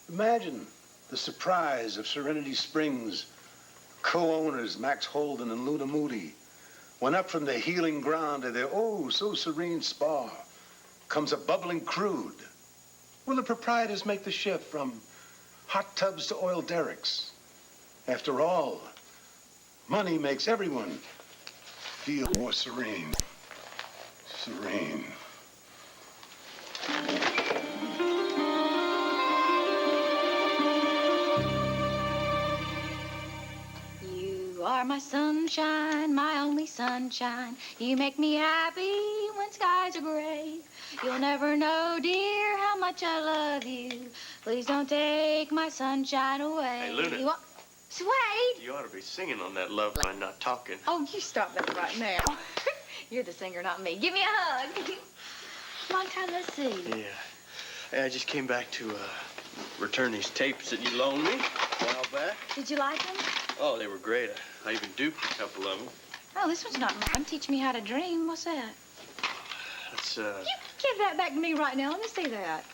Imagine the surprise of Serenity Springs co-owners Max Holden and Luna Moody when up from the healing ground of their oh-so-serene spa comes a bubbling crude. Will the proprietors make the shift from hot tubs to oil derricks? After all, money makes everyone feel more serene. Serene. You are my sunshine, my only sunshine. You make me happy when skies are gray. You'll never know, dear, how much I love you. Please don't take my sunshine away. Hey, Luna. Swade! You ought to be singing on that love line, not talking. Oh, you stop that right now. You're the singer, not me. Give me a hug. Long time no see. Yeah. Hey, I just came back to return these tapes that you loaned me a while back. Did you like them? Oh, they were great. I even duped a couple of them. Oh, this one's not mine. Teach me how to dream. What's that? That's, You give that back to me right now. Let me see that.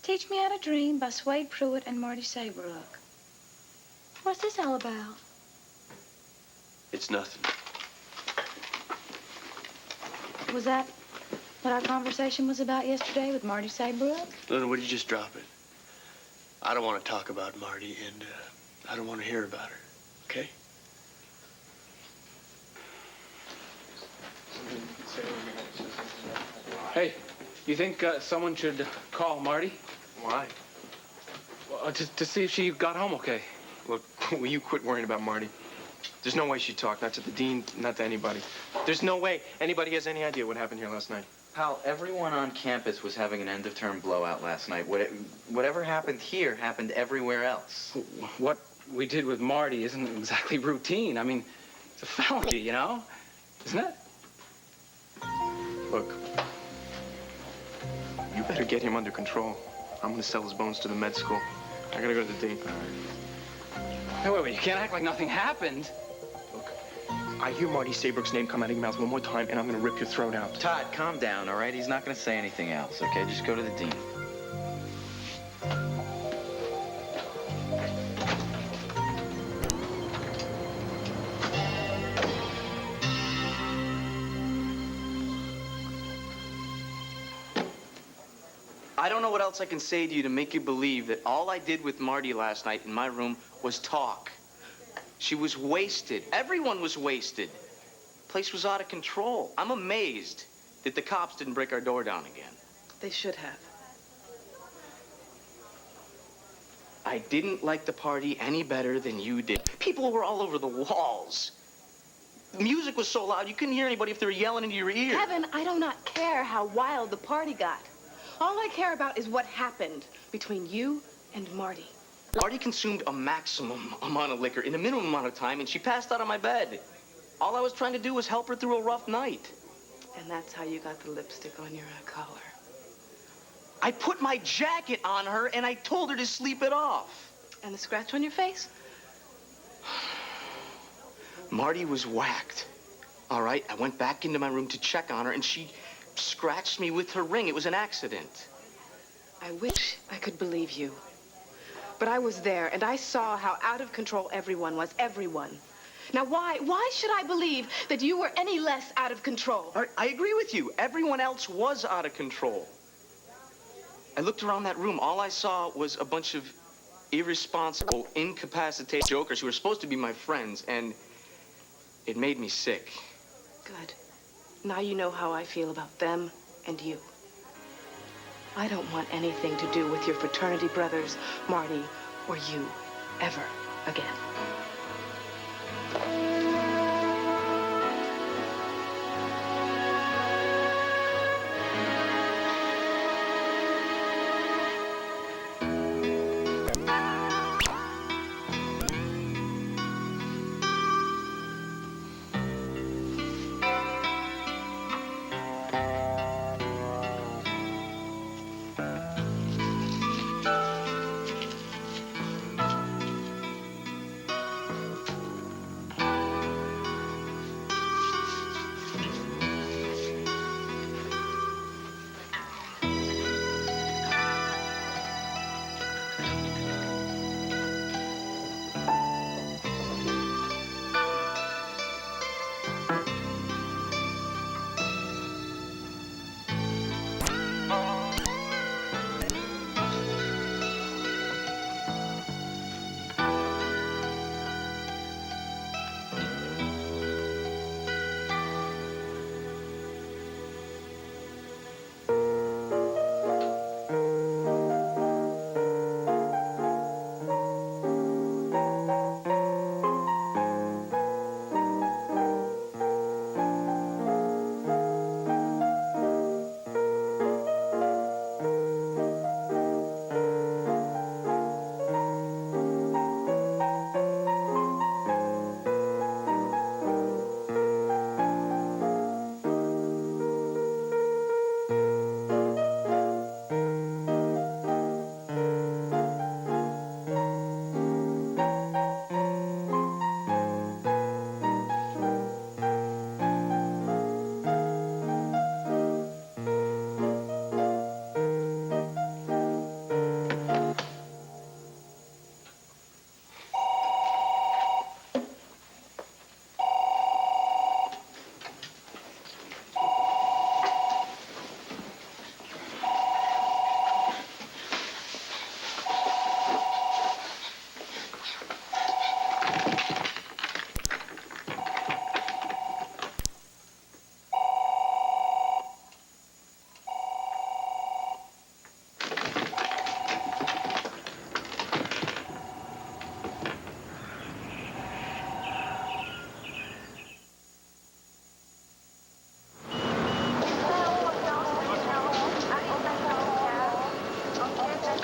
Teach Me How to Dream by Swade Pruitt and Marty Saybrook. What's this all about? It's nothing. Was that what our conversation was about yesterday with Marty Saybrook? Luna, would you just drop it? I don't want to talk about Marty, and I don't want to hear about her, okay? Hey, you think someone should call Marty? Why? Well, to see if she got home okay. Look, will you quit worrying about Marty? There's no way she'd talk, not to the dean, not to anybody. There's no way anybody has any idea what happened here last night. Pal, everyone on campus was having an end-of-term blowout last night. Whatever happened here happened everywhere else. What we did with Marty isn't exactly routine. I mean, it's a felony, you know? Isn't it? Look, you better get him under control. I'm gonna sell his bones to the med school. I gotta go to the dean. Hey, wait, you can't act like nothing happened. Look, I hear Marty Saybrook's name come out of your mouth one more time, and I'm gonna rip your throat out. Todd, calm down, all right? He's not gonna say anything else, okay? Just go to the dean. I don't know what else I can say to you to make you believe that all I did with Marty last night in my room was talk. She was wasted. Everyone was wasted. The place was out of control. I'm amazed that the cops didn't break our door down again. They should have. I didn't like the party any better than you did. People were all over the walls. The music was so loud you couldn't hear anybody if they were yelling into your ear. Kevin, I do not care how wild the party got. All I care about is what happened between you and Marty. Marty consumed a maximum amount of liquor in a minimum amount of time, and she passed out on my bed. All I was trying to do was help her through a rough night. And that's how you got the lipstick on your collar. I put my jacket on her, and I told her to sleep it off. And the scratch on your face? Marty was whacked. All right, I went back into my room to check on her, and she scratched me with her ring. It was an accident. I wish I could believe you. But I was there, and I saw how out of control everyone was. Everyone. Now, why should I believe that you were any less out of control? All right, I agree with you. Everyone else was out of control. I looked around that room. All I saw was a bunch of irresponsible, incapacitated jokers who were supposed to be my friends, and it made me sick. Good. Now you know how I feel about them and you. I don't want anything to do with your fraternity brothers, Marty, or you, ever again.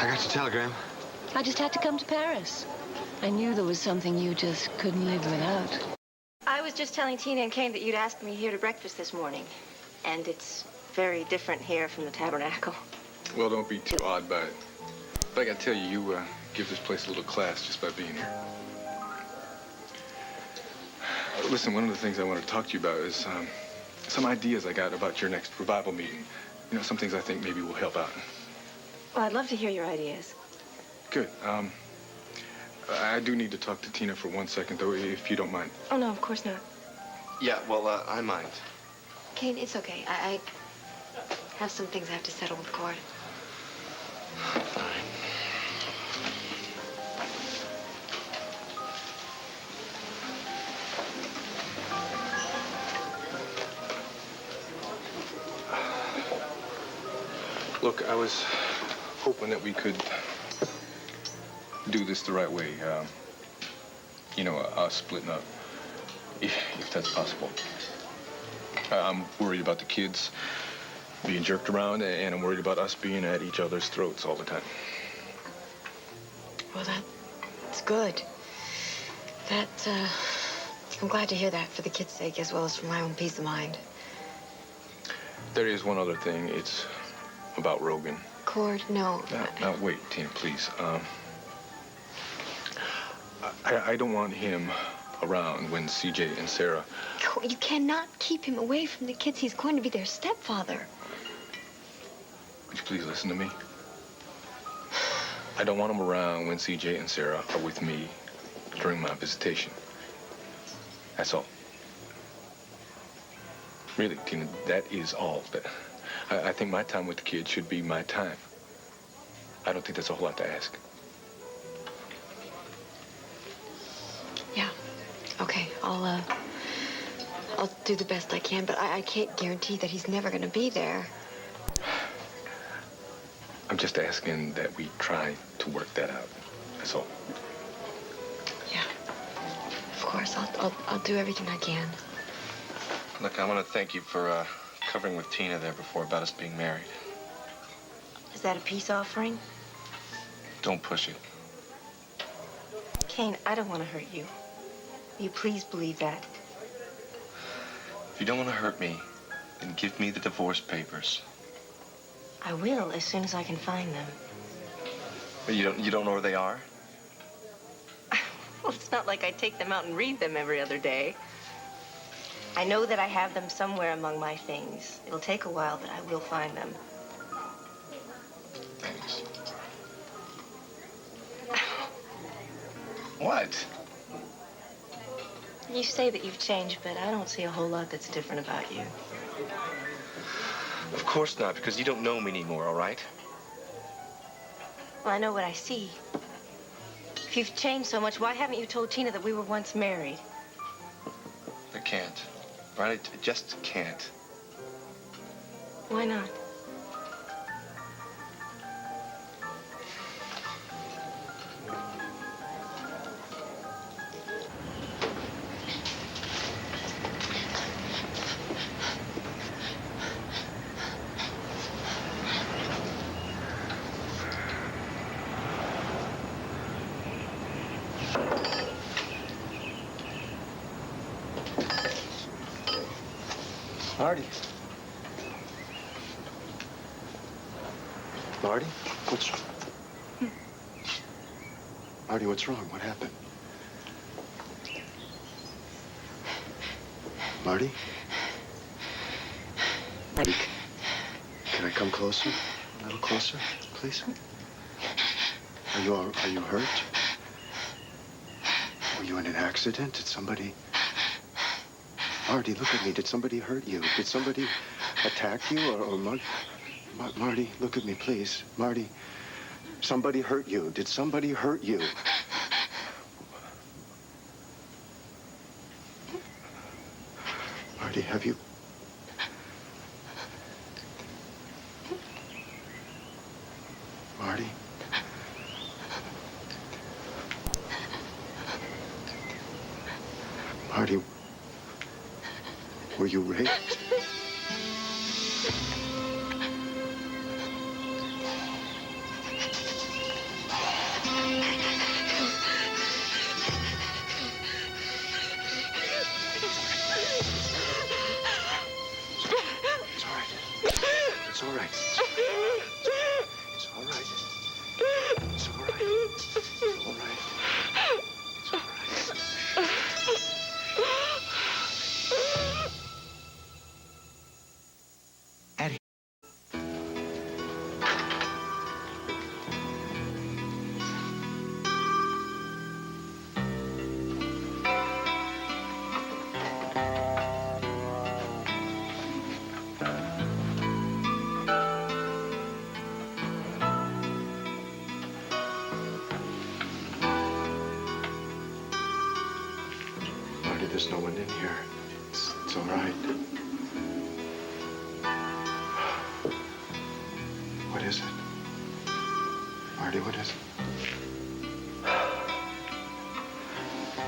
I got your telegram. I just had to come to Paris. I knew there was something you just couldn't live without. I was just telling Tina and Kane that you'd asked me here to breakfast this morning. And it's very different here from the Tabernacle. Well, don't be too awed by it. But I gotta tell you, you give this place a little class just by being here. Listen, one of the things I want to talk to you about is some ideas I got about your next revival meeting. You know, some things I think maybe will help out. Well, I'd love to hear your ideas. Good. I do need to talk to Tina for 1 second, though, if you don't mind. Oh, no, of course not. Yeah, well, I mind. Kane, it's okay. I have some things I have to settle with Cord. Fine. Look, I was hoping that we could do this the right way. You know, us splitting up, if that's possible. I'm worried about the kids being jerked around, and I'm worried about us being at each other's throats all the time. Well, that's good. I'm glad to hear that for the kids' sake as well as for my own peace of mind. There is one other thing. It's about Rogan. Cord, no. Now, wait, Tina, please. I don't want him around when CJ and Sarah... Cord, you cannot keep him away from the kids. He's going to be their stepfather. Would you please listen to me? I don't want him around when CJ and Sarah are with me during my visitation. That's all. Really, Tina, that is all. I think my time with the kids should be my time. I don't think that's a whole lot to ask. Yeah. Okay, I'll do the best I can, but I can't guarantee that he's never going to be there. I'm just asking that we try to work that out. That's all. Yeah. Of course, I'll do everything I can. Look, I want to thank you for covering with Tina there before about us being married. Is that a peace offering? Don't push it. Kane, I don't want to hurt you. Will you please believe that? If you don't want to hurt me, then give me the divorce papers. I will as soon as I can find them. But you don't know where they are? Well, it's not like I take them out and read them every other day. I know that I have them somewhere among my things. It'll take a while, but I will find them. Thanks. What? You say that you've changed, but I don't see a whole lot that's different about you. Of course not, because you don't know me anymore, all right? Well, I know what I see. If you've changed so much, why haven't you told Tina that we were once married? I can't. Right? I just can't. Why not? Marty. Marty? What's... Marty, what's wrong? What happened? Marty? Marty, can I come closer? A little closer, please? Are you hurt? Were you in an accident? Did somebody... Marty, look at me. Did somebody hurt you? Did somebody attack you or Marty, look at me, please. Marty, somebody hurt you. Did somebody hurt you? Marty, have you... Marty? Marty... Were you raped? there's no one in here. It's all right. What is it? Marty, what is it?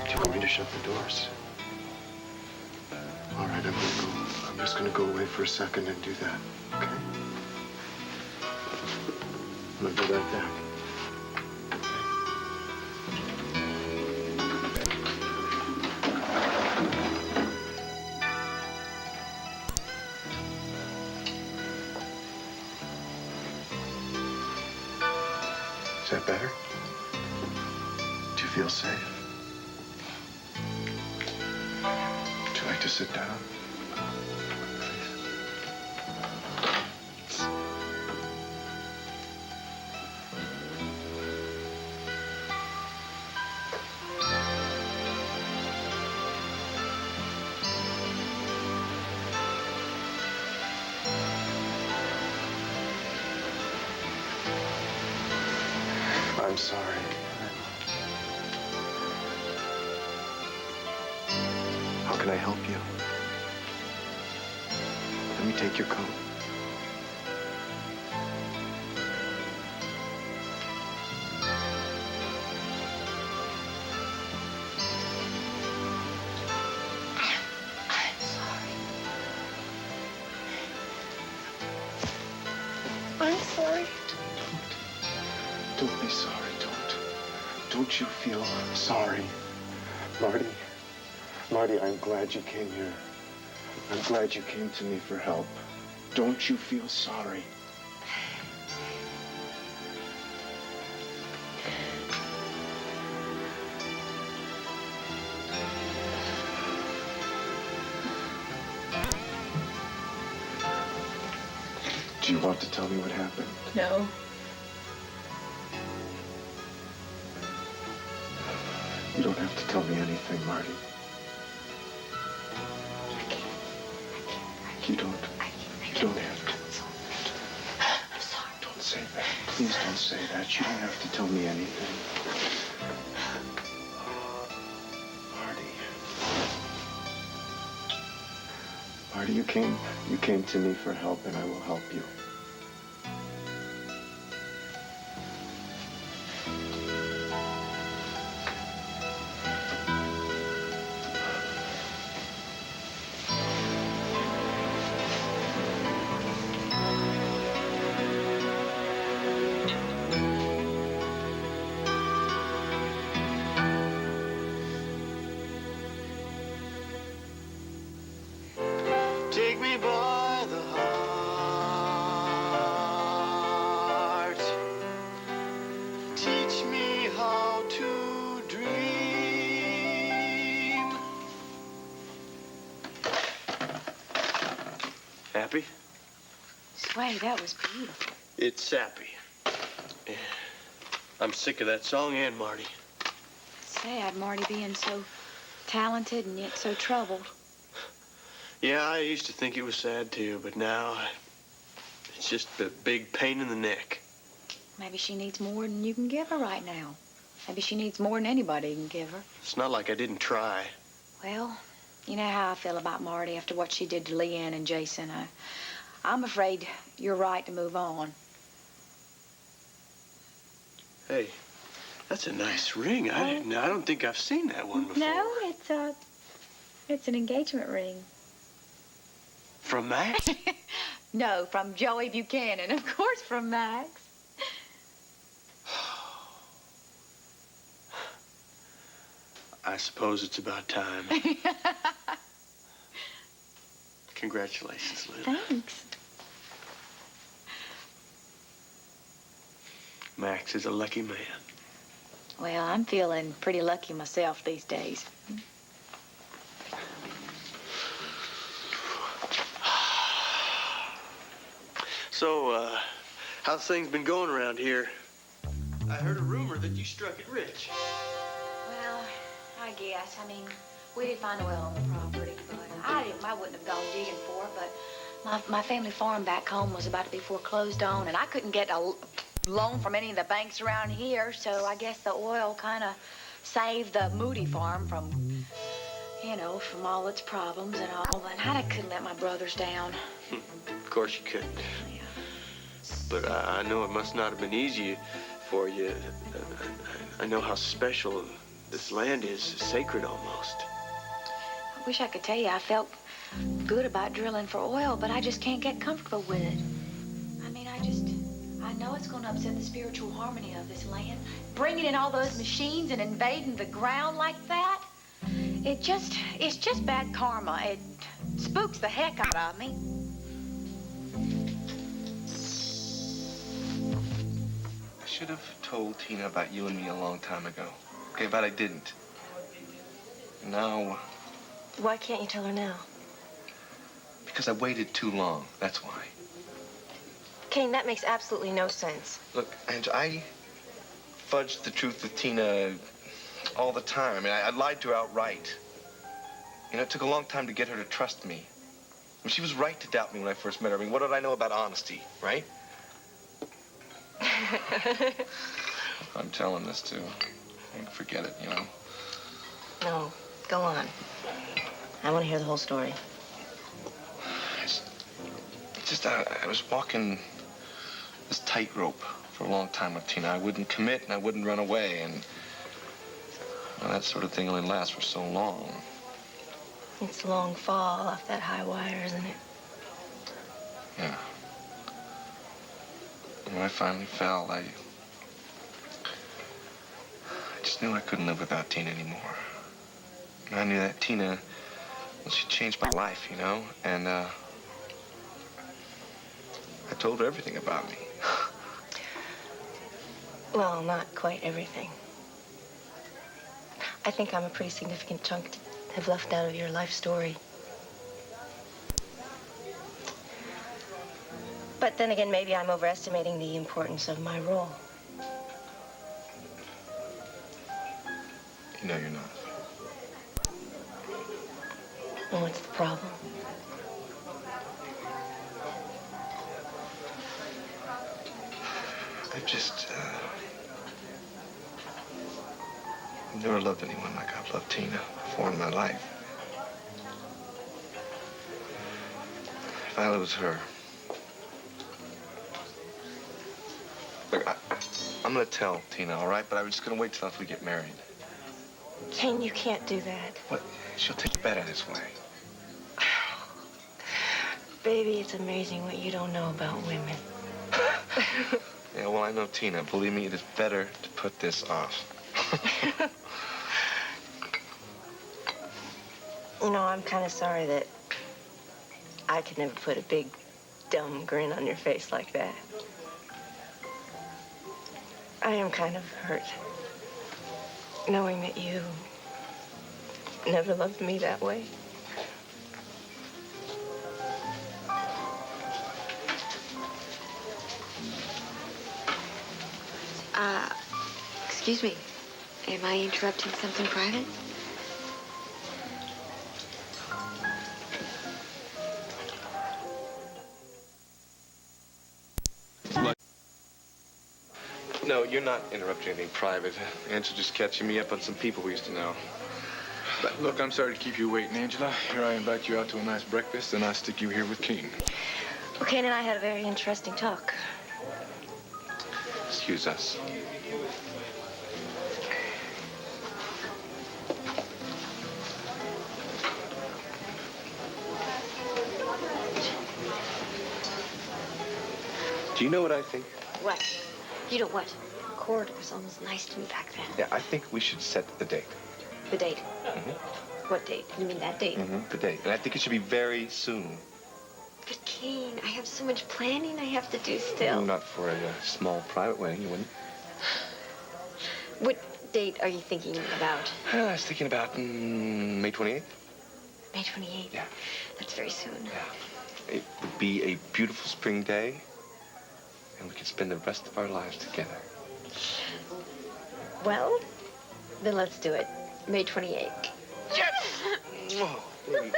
Do you want me to shut the doors? All right, I'm just gonna go away for a second and do that, okay? I'm gonna be right back. Is that better? Do you feel safe? Would you like to sit down? I'm sorry. How can I help you? Let me take your coat. I'm sorry. Don't be sorry. Don't you feel sorry. Marty, I'm glad you came here. I'm glad you came to me for help. Don't you feel sorry? Do you want to tell me what happened? No. You don't have to tell me anything, Marty. You don't have to. I'm sorry. Don't say that. Please don't say that. You don't have to tell me anything. Marty, you came to me for help, and I will help you. Take me by the heart. Teach me how to dream. Happy? Sway, that was beautiful. It's sappy. Yeah. I'm sick of that song and Marty. Sad, Marty being so talented and yet so troubled. Yeah, I used to think it was sad too, but now it's just a big pain in the neck. Maybe she needs more than you can give her right now. Maybe she needs more than anybody can give her. It's not like I didn't try. Well, you know how I feel about Marty after what she did to Leanne and Jason. I'm afraid you're right to move on. Hey, that's a nice ring. I don't think I've seen that one before. No, it's an engagement ring. From Max? No, from Joey Buchanan. Of course, from Max. I suppose it's about time. Congratulations, Lynn. Thanks. Max is a lucky man. Well, I'm feeling pretty lucky myself these days. So, how's things been going around here? I heard a rumor that you struck it rich. Well, I guess. I mean, we did find oil on the property, but I wouldn't have gone digging for it, but my family farm back home was about to be foreclosed on, and I couldn't get a loan from any of the banks around here, so I guess the oil kind of saved the Moody farm from, You know, from all its problems and all, and I couldn't let my brothers down. Of course you couldn't. Yeah. But I know it must not have been easy for you. I know how special this land is, sacred almost. I wish I could tell you I felt good about drilling for oil, but I just can't get comfortable with it. I mean, I know it's going to upset the spiritual harmony of this land. Bringing in all those machines and invading the ground like that, it's just bad karma. It spooks the heck out of me. I should have told Tina about you and me a long time ago. Okay, but I didn't. Now, Why can't you tell her now? because I waited too long, that's why. Kane, that makes absolutely no sense. Look, Ange, I fudged the truth with Tina all the time. I mean, I lied to her outright. You know, it took a long time to get her to trust me. I mean, she was right to doubt me when I first met her. I mean, what did I know about honesty, right? I'm telling this to forget it, you know. No, go on. I want to hear the whole story. I was walking this tightrope for a long time with Tina. I wouldn't commit and I wouldn't run away, and well, that sort of thing only lasts for so long. It's a long fall off that high wire, isn't it? Yeah. And when I finally fell, I just knew I couldn't live without Tina anymore. And I knew that Tina, well, she changed my life, you know, and I told her everything about me. Well, not quite everything. I think I'm a pretty significant chunk to have left out of your life story. But then again, maybe I'm overestimating the importance of my role. You know you're not. Well, what's the problem? I've just, never loved anyone like I've loved Tina before in my life. If I lose her, look, I'm gonna tell Tina, all right? But I'm just gonna wait till after we get married. Kane, you can't do that. What? She'll take it better this way. Baby, it's amazing what you don't know about women. Yeah, well, I know Tina. Believe me, it is better to put this off. You know, I'm kind of sorry that I could never put a big, dumb grin on your face like that. I am kind of hurt, knowing that you never loved me that way. Excuse me. Am I interrupting something private? No, you're not interrupting anything private. Aunt's just catching me up on some people we used to know. But look, I'm sorry to keep you waiting, Angela. Here I invite you out to a nice breakfast, and I stick you here with King. Well, Kane and I had a very interesting talk. Excuse us. Do you know what I think? What? You know what? Cord was almost nice to me back then. Yeah, I think we should set the date. The date? Mm-hmm. What date? You mean that date? Mm-hmm, the date. And I think it should be very soon. But, Kane, I have so much planning I have to do still. Not for a small private wedding, you wouldn't. What date are you thinking about? I was thinking about May 28th. May 28th? Yeah. That's very soon. Yeah. It would be a beautiful spring day, and we could spend the rest of our lives together. Well, then let's do it. May 28th. Yes! Oh, baby.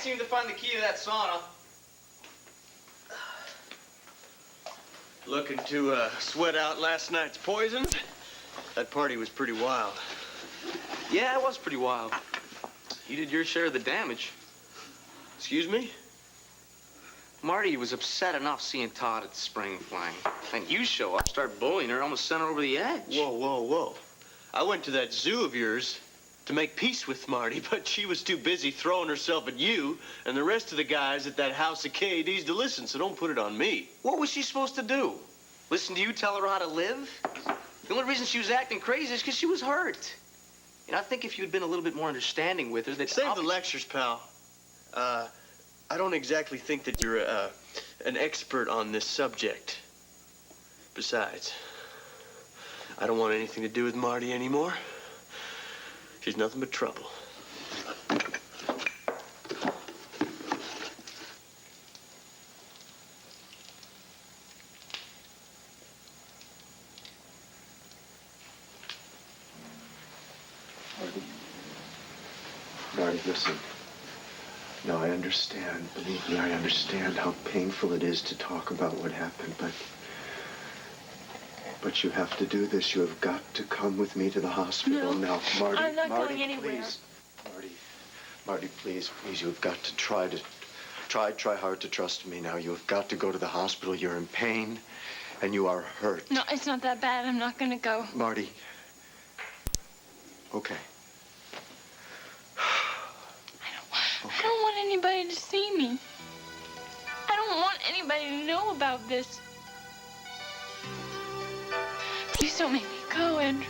seem to find the key to that sauna. Looking to sweat out last night's poisons? That party was pretty wild. Yeah, it was pretty wild. You did your share of the damage. Excuse me? Marty was upset enough seeing Todd at the spring fling. And you show up, start bullying her, almost sent her over the edge. Whoa, whoa, whoa. I went to that zoo of yours to make peace with Marty, but she was too busy throwing herself at you and the rest of the guys at that house of KD's to listen, so don't put it on me. What was she supposed to do? Listen to you tell her how to live? The only reason she was acting crazy is because she was hurt. You know, I think if you'd been a little bit more understanding with her, that... Save the lectures, pal. I don't exactly think that you're an expert on this subject. Besides, I don't want anything to do with Marty anymore. She's nothing but trouble. Marty, listen. No, I understand. Believe me, I understand how painful it is to talk about what happened, but you have to do this. You have got to come with me to the hospital. No, now. Marty, I'm not Marty, going anywhere. Please. Marty, please, you have got to try hard to trust me now. You have got to go to the hospital. You're in pain, and you are hurt. No, it's not that bad. I'm not gonna go. Marty. Okay. I don't want anybody to see me. I don't want anybody to know about this. Please don't make me go, Andrew.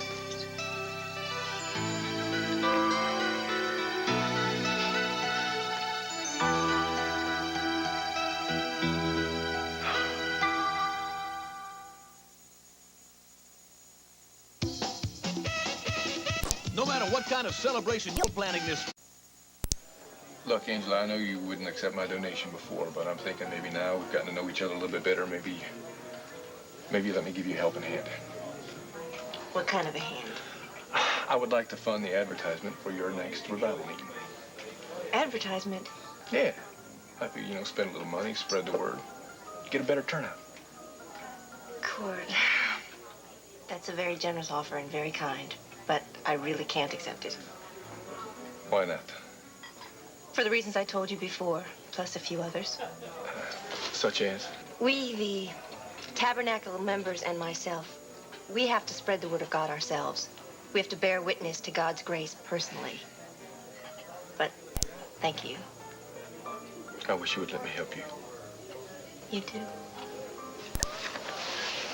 No matter what kind of celebration you're planning this. Look, Angela, I know you wouldn't accept my donation before, but I'm thinking maybe now we've gotten to know each other a little bit better. Maybe let me give you a helping hand. What kind of a hand? I would like to fund the advertisement for your next revival meeting. Advertisement? Yeah. I figure, spend a little money, spread the word, get a better turnout. Cord, that's a very generous offer and very kind, but I really can't accept it. Why not? For the reasons I told you before, plus a few others. Such as? We, the Tabernacle members and myself, we have to spread the word of God ourselves. We have to bear witness to God's grace personally. But thank you. I wish you would let me help you. You do.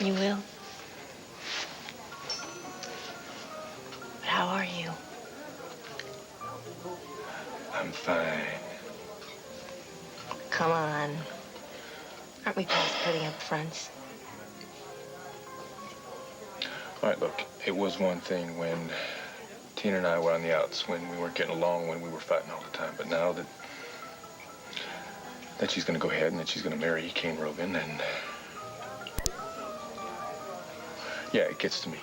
You will. But how are you? I'm fine. Come on. Aren't we past putting up fronts? All right, look, it was one thing when Tina and I were on the outs, when we weren't getting along, when we were fighting all the time. But now that she's going to go ahead and that she's going to marry Kane Rogan, and yeah, it gets to me,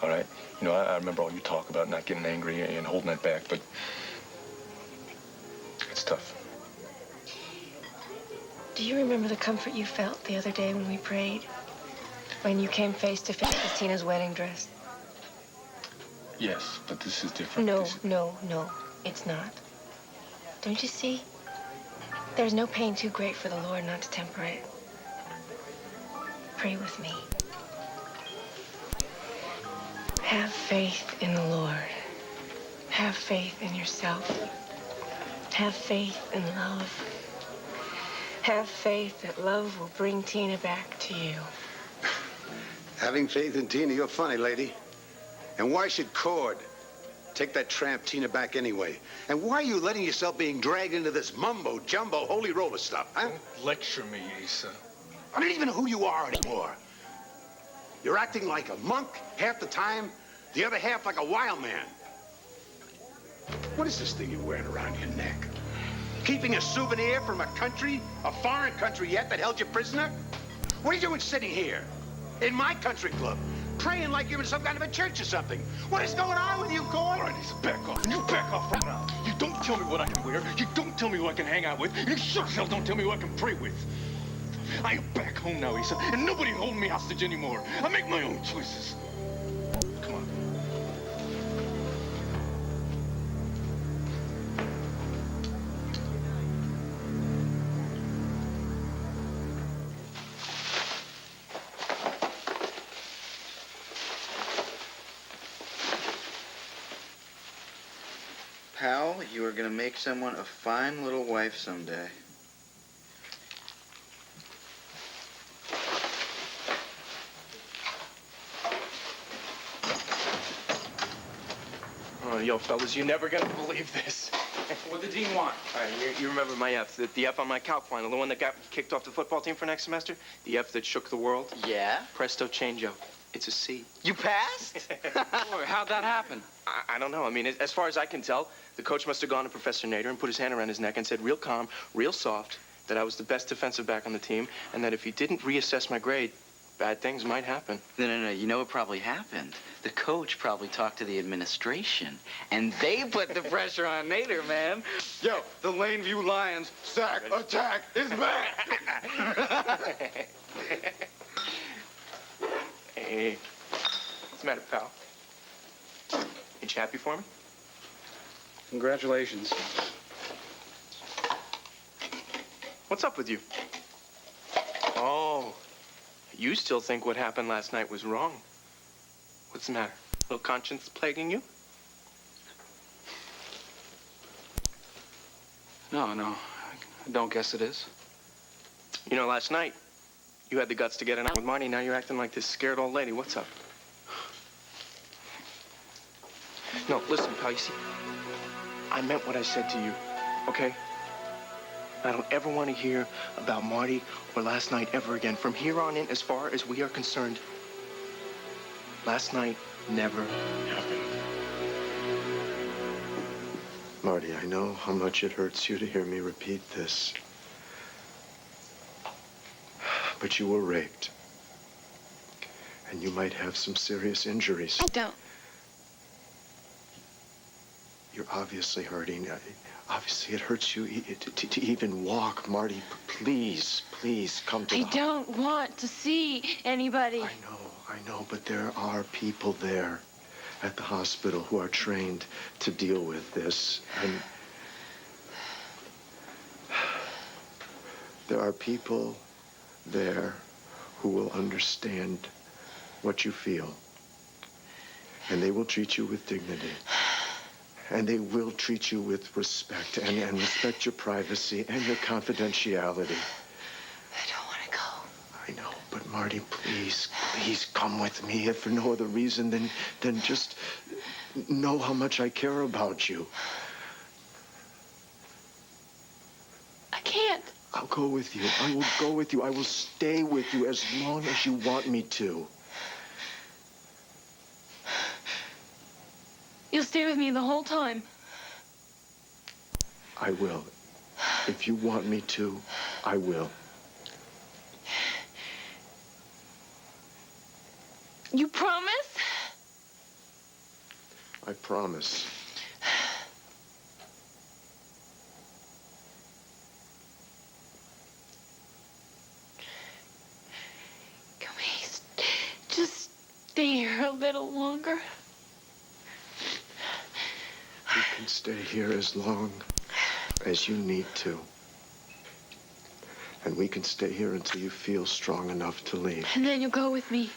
all right? I remember all you talk about not getting angry and holding that back, but it's tough. Do you remember the comfort you felt the other day when we prayed? When you came face to face with Tina's wedding dress? Yes, but this is different. No, it's not. Don't you see? There's no pain too great for the Lord not to temper it. Pray with me. Have faith in the Lord. Have faith in yourself. Have faith in love. Have faith that love will bring Tina back to you. Having faith in Tina, you're funny, lady. And why should Cord take that tramp Tina back anyway? And why are you letting yourself being dragged into this mumbo-jumbo holy roller stuff, huh? Don't lecture me, Asa. I don't even know who you are anymore. You're acting like a monk half the time, the other half like a wild man. What is this thing you're wearing around your neck? Keeping a souvenir from a country, a foreign country yet, that held you prisoner? What are you doing sitting here in my country club, praying like you're in some kind of a church or something. What is going on with you, Gordon? All right, listen, back off. And you back off right now. You don't tell me what I can wear. You don't tell me who I can hang out with. And you sure as hell don't tell me who I can pray with. I am back home now, Asa, and nobody hold me hostage anymore. I make my own choices. Come on. Pal, you are gonna make someone a fine little wife someday. Oh, yo, fellas, you're never gonna believe this. What did the dean want? All right, you remember my F, the F on my calc final, the one that got kicked off the football team for next semester? The F that shook the world? Yeah? Presto changeo. It's a C. You passed? Boy, how'd that happen? I don't know. I mean, as far as I can tell, the coach must have gone to Professor Nader and put his hand around his neck and said real calm, real soft, that I was the best defensive back on the team, and that if he didn't reassess my grade, bad things might happen. No. You know what probably happened? The coach probably talked to the administration, and they put the pressure on Nader, man. Yo, the Laneview Lions sack attack is back. Hey, what's the matter, pal? Ain't you happy for me? Congratulations. What's up with you? Oh, you still think what happened last night was wrong. What's the matter? Little conscience plaguing you? No, I don't guess it is. You know, last night, you had the guts to get it out with Marty. Now you're acting like this scared old lady. What's up? No, listen, pal, you see, I meant what I said to you, okay? I don't ever want to hear about Marty or last night ever again. From here on in, as far as we are concerned, last night never happened. Marty, I know how much it hurts you to hear me repeat this. But you were raped. And you might have some serious injuries. I don't. You're obviously hurting. Obviously, it hurts you to even walk. Marty, please come to the I don't want to see anybody. I know, but there are people there at the hospital who are trained to deal with this. And there are people there who will understand what you feel. And they will treat you with dignity. And they will treat you with respect and respect your privacy and your confidentiality. I don't want to go. I know, but Marty, please come with me, if for no other reason than just know how much I care about you. I can't. I'll go with you. I will go with you. I will stay with you as long as you want me to. You'll stay with me the whole time. I will. If you want me to, I will. You promise? I promise. Can we just stay here a little longer? You can stay here as long as you need to. And we can stay here until you feel strong enough to leave. And then you'll go with me.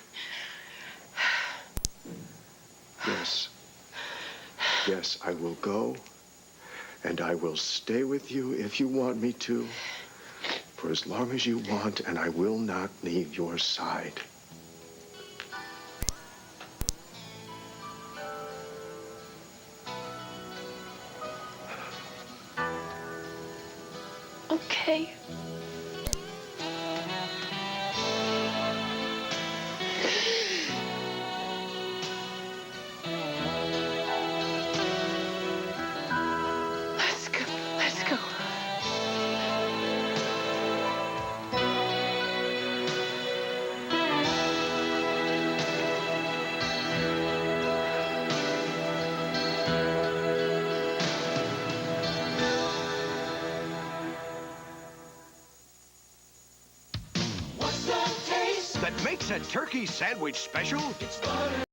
Yes. Yes, I will go. And I will stay with you if you want me to. For as long as you want, and I will not leave your side. Okay. Let's go. What makes a turkey sandwich special? It's butter.